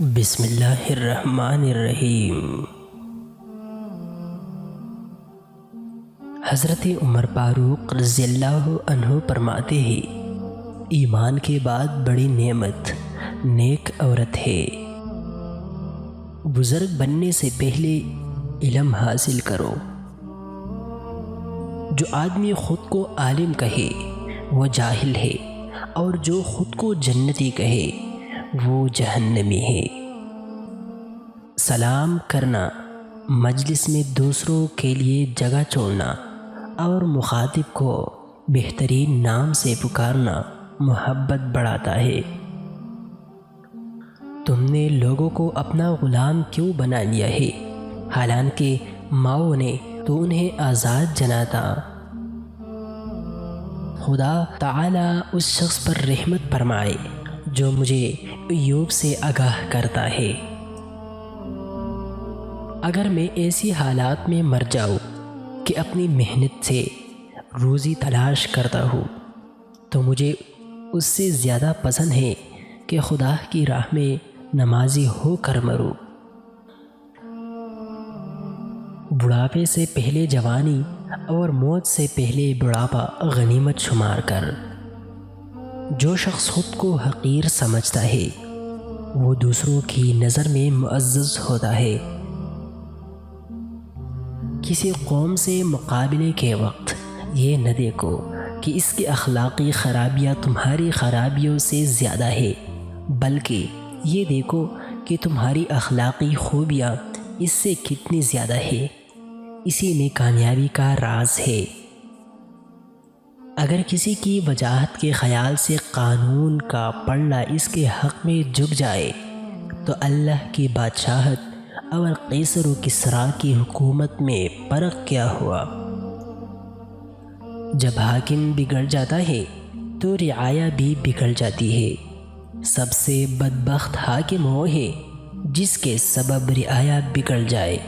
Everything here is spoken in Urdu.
بسم اللہ الرحمن الرحیم۔ حضرت عمر فاروق رضی اللہ عنہ فرماتے ہیں، ایمان کے بعد بڑی نعمت نیک عورت ہے۔ بزرگ بننے سے پہلے علم حاصل کرو۔ جو آدمی خود کو عالم کہے وہ جاہل ہے، اور جو خود کو جنتی کہے وہ جہنمی ہے۔ سلام کرنا، مجلس میں دوسروں کے لیے جگہ چھوڑنا اور مخاطب کو بہترین نام سے پکارنا محبت بڑھاتا ہے۔ تم نے لوگوں کو اپنا غلام کیوں بنا لیا ہے، حالانکہ ماؤں نے تو انہیں آزاد جنا تھا۔ خدا تعالی اس شخص پر رحمت فرمائے جو مجھے ایوب سے آگاہ کرتا ہے۔ اگر میں ایسی حالات میں مر جاؤں کہ اپنی محنت سے روزی تلاش کرتا ہوں تو مجھے اس سے زیادہ پسند ہے کہ خدا کی راہ میں نمازی ہو کر مروں۔ بڑھاپے سے پہلے جوانی اور موت سے پہلے بڑھاپا غنیمت شمار کر۔ جو شخص خود کو حقیر سمجھتا ہے وہ دوسروں کی نظر میں معزز ہوتا ہے۔ کسی قوم سے مقابلے کے وقت یہ نہ دیکھو کہ اس کی اخلاقی خرابیاں تمہاری خرابیوں سے زیادہ ہے، بلکہ یہ دیکھو کہ تمہاری اخلاقی خوبیاں اس سے کتنی زیادہ ہے۔ اسی میں کامیابی کا راز ہے۔ اگر کسی کی وجاہت کے خیال سے قانون کا پلڑا اس کے حق میں جھک جائے تو اللہ کی بادشاہت اور قیصر و کسریٰ کی حکومت میں فرق کیا ہوا؟ جب حاکم بگڑ جاتا ہے تو رعایا بھی بگڑ جاتی ہے۔ سب سے بدبخت حاکم وہ ہے جس کے سبب رعایا بگڑ جائے۔